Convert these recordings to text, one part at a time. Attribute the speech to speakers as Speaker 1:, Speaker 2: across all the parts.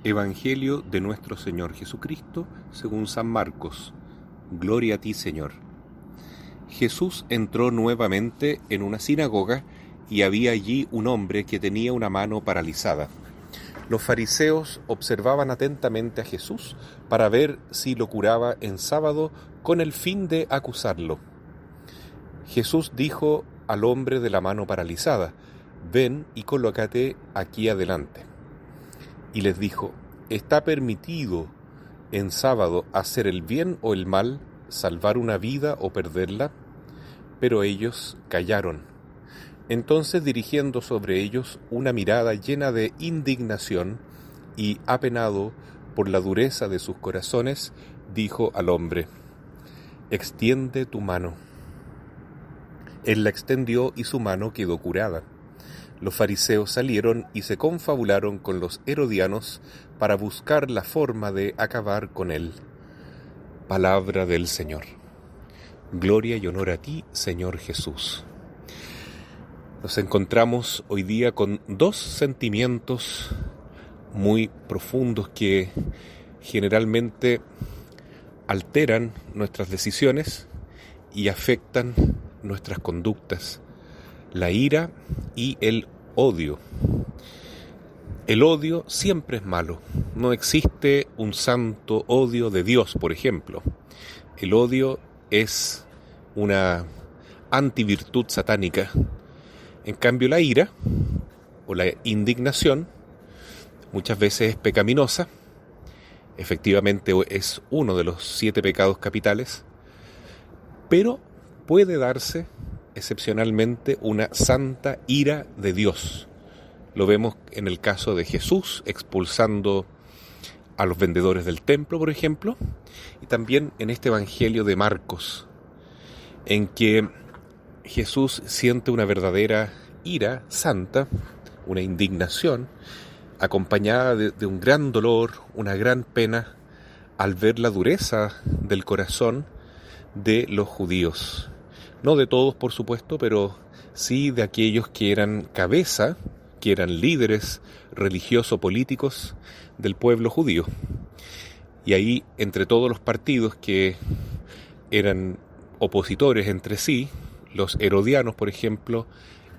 Speaker 1: Evangelio de nuestro Señor Jesucristo según San Marcos. Gloria a ti, Señor. Jesús entró nuevamente en una sinagoga y había allí un hombre que tenía una mano paralizada. Los fariseos observaban atentamente a Jesús para ver si lo curaba en sábado con el fin de acusarlo. Jesús dijo al hombre de la mano paralizada: «Ven y colócate aquí adelante». Y les dijo: «¿Está permitido en sábado hacer el bien o el mal, salvar una vida o perderla?». Pero ellos callaron. Entonces, dirigiendo sobre ellos una mirada llena de indignación y apenado por la dureza de sus corazones, dijo al hombre: «Extiende tu mano». Él la extendió y su mano quedó curada. Los fariseos salieron y se confabularon con los herodianos para buscar la forma de acabar con él. Palabra del Señor. Gloria y honor a ti, Señor Jesús. Nos encontramos hoy día con dos sentimientos muy profundos que generalmente alteran nuestras decisiones y afectan nuestras conductas: la ira y el odio. El odio siempre es malo. No existe un santo odio de Dios, por ejemplo. El odio es una antivirtud satánica. En cambio, la ira o la indignación muchas veces es pecaminosa. Efectivamente es uno de los 7 pecados capitales, pero puede darse excepcionalmente una santa ira de Dios. Lo vemos en el caso de Jesús expulsando a los vendedores del templo, por ejemplo, y también en este Evangelio de Marcos, en que Jesús siente una verdadera ira santa, una indignación, acompañada de un gran dolor, una gran pena, al ver la dureza del corazón de los judíos. No de todos, por supuesto, pero sí de aquellos que eran cabeza, que eran líderes religioso-políticos del pueblo judío. Y ahí, entre todos los partidos que eran opositores entre sí, los herodianos, por ejemplo,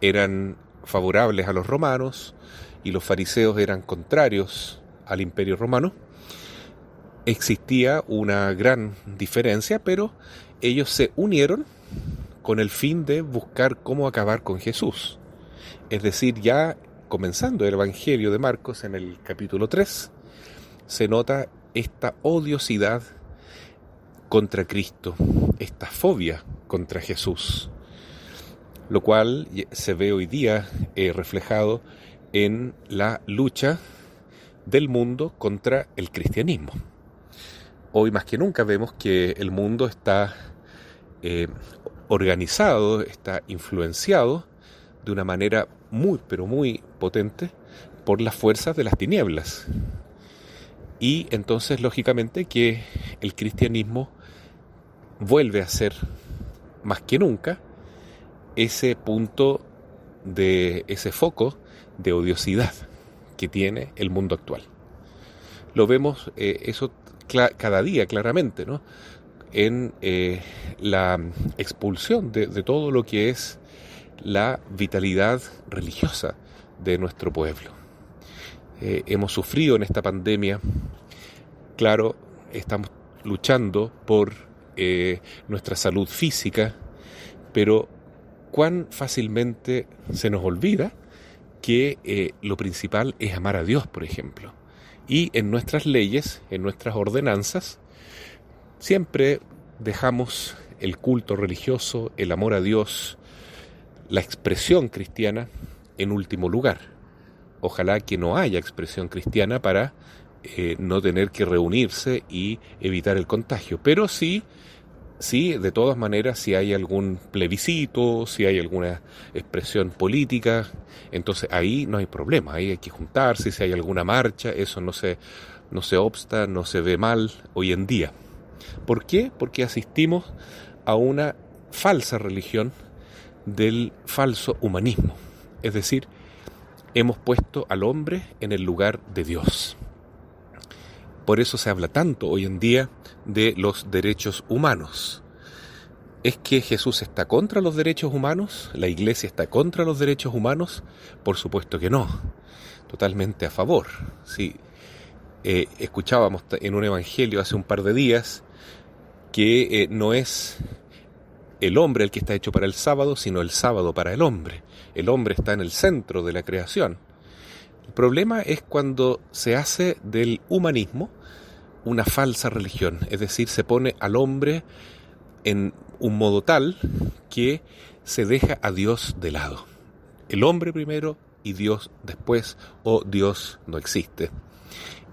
Speaker 1: eran favorables a los romanos y los fariseos eran contrarios al Imperio Romano. Existía una gran diferencia, pero ellos se unieron con el fin de buscar cómo acabar con Jesús. Es decir, ya comenzando el Evangelio de Marcos en el capítulo 3, se nota esta odiosidad contra Cristo, esta fobia contra Jesús, lo cual se ve hoy día reflejado en la lucha del mundo contra el cristianismo. Hoy más que nunca vemos que el mundo está organizado, está influenciado de una manera muy, pero muy potente por las fuerzas de las tinieblas. Y entonces, lógicamente, que el cristianismo vuelve a ser, más que nunca, ese punto de ese foco de odiosidad que tiene el mundo actual. Lo vemos eso cada día claramente, ¿no? En la expulsión de todo lo que es la vitalidad religiosa de nuestro pueblo. Hemos sufrido en esta pandemia, claro, estamos luchando por nuestra salud física, pero cuán fácilmente se nos olvida que lo principal es amar a Dios, por ejemplo. Y en nuestras leyes, en nuestras ordenanzas, siempre dejamos el culto religioso, el amor a Dios, la expresión cristiana en último lugar. Ojalá que no haya expresión cristiana para no tener que reunirse y evitar el contagio. Pero sí, de todas maneras, si hay algún plebiscito, si hay alguna expresión política, entonces ahí no hay problema, ahí hay que juntarse. Si hay alguna marcha, eso no se obsta, no se ve mal hoy en día. ¿Por qué? Porque asistimos a una falsa religión del falso humanismo. Es decir, hemos puesto al hombre en el lugar de Dios. Por eso se habla tanto hoy en día de los derechos humanos. ¿Es que Jesús está contra los derechos humanos? ¿La Iglesia está contra los derechos humanos? Por supuesto que no. Totalmente a favor. Sí. Escuchábamos en un evangelio hace un par de días que no es el hombre el que está hecho para el sábado, sino el sábado para el hombre. El hombre está en el centro de la creación. El problema es cuando se hace del humanismo una falsa religión, es decir, se pone al hombre en un modo tal que se deja a Dios de lado. El hombre primero y Dios después, o Dios no existe.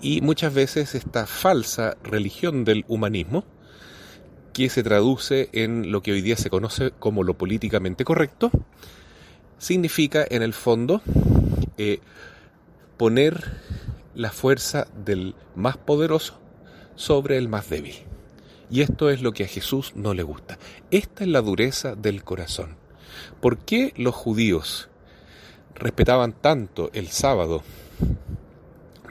Speaker 1: Y muchas veces esta falsa religión del humanismo, que se traduce en lo que hoy día se conoce como lo políticamente correcto, significa en el fondo poner la fuerza del más poderoso sobre el más débil. Y esto es lo que a Jesús no le gusta. Esta es la dureza del corazón. ¿Por qué los judíos respetaban tanto el sábado,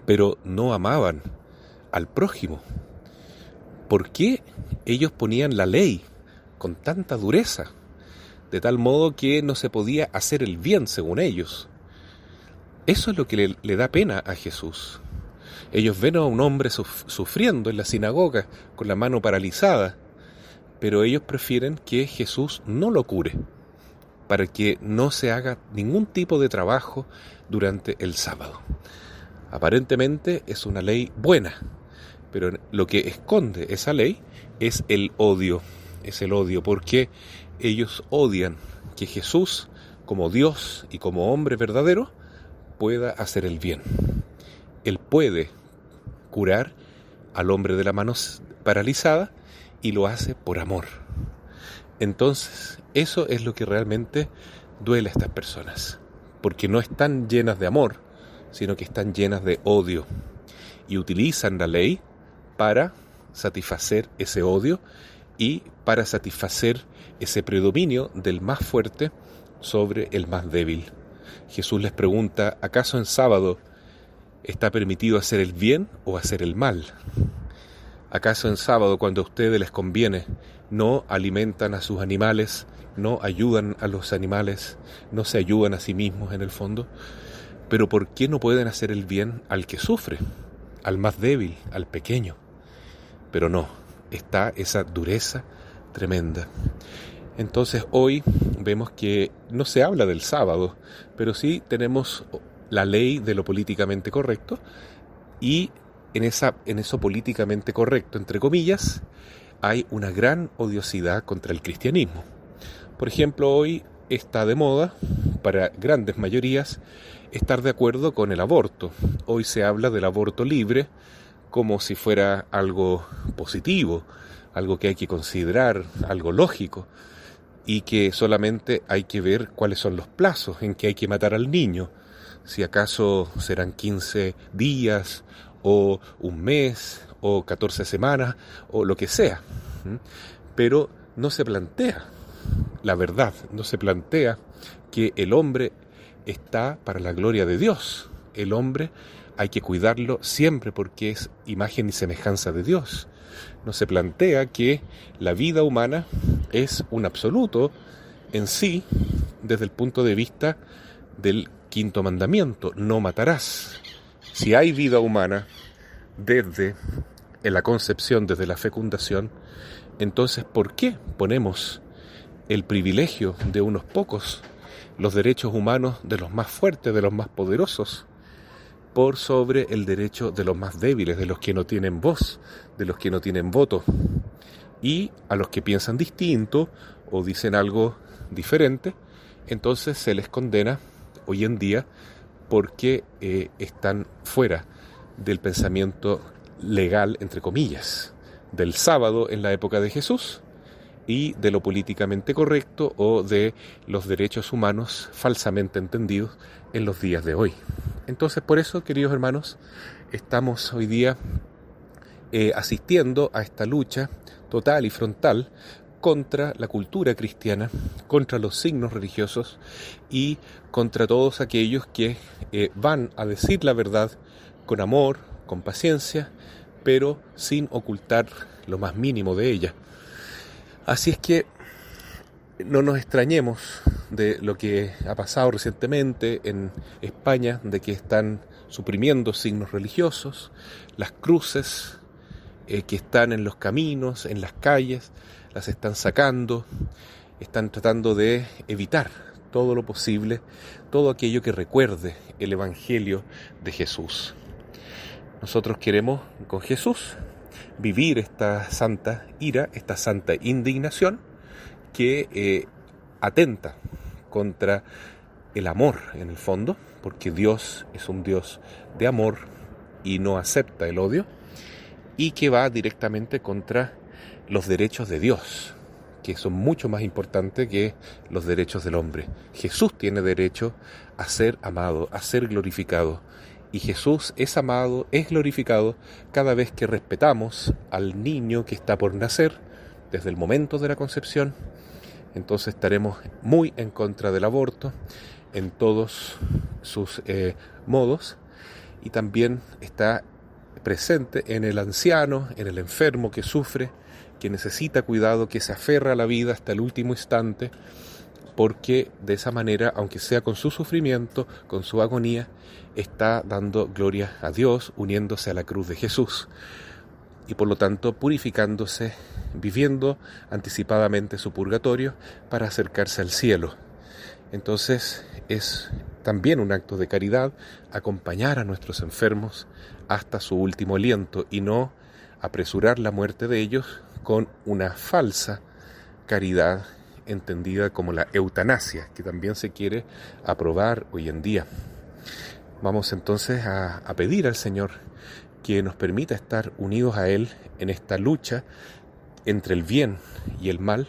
Speaker 1: pero no amaban al prójimo? ¿Por qué ellos ponían la ley con tanta dureza, de tal modo que no se podía hacer el bien según ellos? Eso es lo que le da pena a Jesús. Ellos ven a un hombre sufriendo en la sinagoga con la mano paralizada, pero ellos prefieren que Jesús no lo cure, para que no se haga ningún tipo de trabajo durante el sábado. Aparentemente es una ley buena, pero lo que esconde esa ley es el odio. Es el odio, porque ellos odian que Jesús, como Dios y como hombre verdadero, pueda hacer el bien. Él puede curar al hombre de la mano paralizada y lo hace por amor. Entonces, eso es lo que realmente duele a estas personas, porque no están llenas de amor, sino que están llenas de odio, y utilizan la ley para satisfacer ese odio y para satisfacer ese predominio del más fuerte sobre el más débil. Jesús les pregunta, ¿acaso en sábado está permitido hacer el bien o hacer el mal? ¿Acaso en sábado, cuando a ustedes les conviene, no alimentan a sus animales, no ayudan a los animales, no se ayudan a sí mismos en el fondo? Pero ¿por qué no pueden hacer el bien al que sufre, al más débil, al pequeño? Pero no, está esa dureza tremenda. Entonces hoy vemos que no se habla del sábado, pero sí tenemos la ley de lo políticamente correcto, y en eso políticamente correcto, entre comillas, hay una gran odiosidad contra el cristianismo. Por ejemplo, hoy está de moda, para grandes mayorías, estar de acuerdo con el aborto. Hoy se habla del aborto libre como si fuera algo positivo, algo que hay que considerar, algo lógico, y que solamente hay que ver cuáles son los plazos en que hay que matar al niño, si acaso serán 15 días, o un mes, o 14 semanas, o lo que sea. Pero no se plantea la verdad, no se plantea que el hombre está para la gloria de Dios. El hombre hay que cuidarlo siempre porque es imagen y semejanza de Dios. No se plantea que la vida humana es un absoluto en sí desde el punto de vista del quinto mandamiento, no matarás. Si hay vida humana desde la concepción, desde la fecundación, entonces ¿por qué ponemos el privilegio de unos pocos, los derechos humanos de los más fuertes, de los más poderosos, por sobre el derecho de los más débiles, de los que no tienen voz, de los que no tienen voto? Y a los que piensan distinto o dicen algo diferente, entonces se les condena hoy en día porque están fuera del pensamiento legal, entre comillas, del sábado en la época de Jesús y de lo políticamente correcto o de los derechos humanos falsamente entendidos en los días de hoy. Entonces, por eso, queridos hermanos, estamos hoy día asistiendo a esta lucha total y frontal contra la cultura cristiana, contra los signos religiosos y contra todos aquellos que van a decir la verdad con amor, con paciencia, pero sin ocultar lo más mínimo de ella. Así es que no nos extrañemos de lo que ha pasado recientemente en España, de que están suprimiendo signos religiosos, las cruces que están en los caminos, en las calles, las están sacando, están tratando de evitar todo lo posible, todo aquello que recuerde el Evangelio de Jesús. Nosotros queremos con Jesús vivir esta santa ira, esta santa indignación que atenta contra el amor en el fondo, porque Dios es un Dios de amor y no acepta el odio, y que va directamente contra los derechos de Dios, que son mucho más importantes que los derechos del hombre. Jesús tiene derecho a ser amado, a ser glorificado, y Jesús es amado, es glorificado cada vez que respetamos al niño que está por nacer, desde el momento de la concepción. Entonces estaremos muy en contra del aborto en todos sus modos, y también está presente en el anciano, en el enfermo que sufre, que necesita cuidado, que se aferra a la vida hasta el último instante, porque de esa manera, aunque sea con su sufrimiento, con su agonía, está dando gloria a Dios, uniéndose a la cruz de Jesús, y por lo tanto purificándose, viviendo anticipadamente su purgatorio para acercarse al cielo. Entonces es también un acto de caridad acompañar a nuestros enfermos hasta su último aliento y no apresurar la muerte de ellos con una falsa caridad entendida como la eutanasia, que también se quiere aprobar hoy en día. Vamos entonces a pedir al Señor que nos permita estar unidos a Él en esta lucha entre el bien y el mal,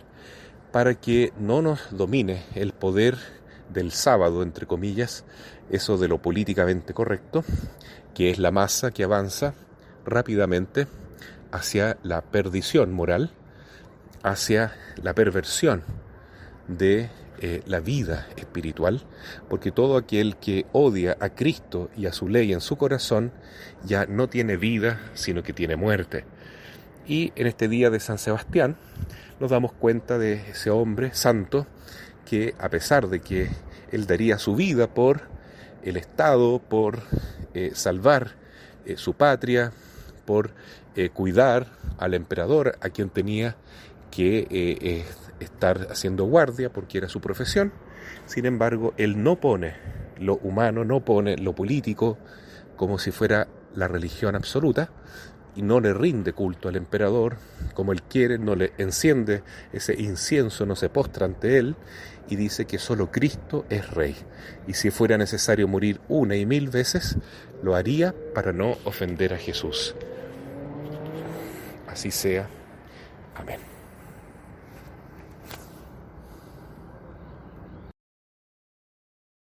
Speaker 1: para que no nos domine el poder del sábado, entre comillas, eso de lo políticamente correcto, que es la masa que avanza rápidamente hacia la perdición moral, hacia la perversión de la vida espiritual, porque todo aquel que odia a Cristo y a su ley en su corazón ya no tiene vida, sino que tiene muerte. Y en este día de San Sebastián nos damos cuenta de ese hombre santo que, a pesar de que él daría su vida por el Estado, por salvar su patria, por cuidar al emperador, a quien tenía que estar haciendo guardia porque era su profesión, sin embargo, él no pone lo humano, no pone lo político como si fuera la religión absoluta, y no le rinde culto al emperador como él quiere, no le enciende ese incienso, no se postra ante él, y dice que solo Cristo es Rey, y si fuera necesario morir 1 y 1000 veces, lo haría para no ofender a Jesús. Así sea. Amén.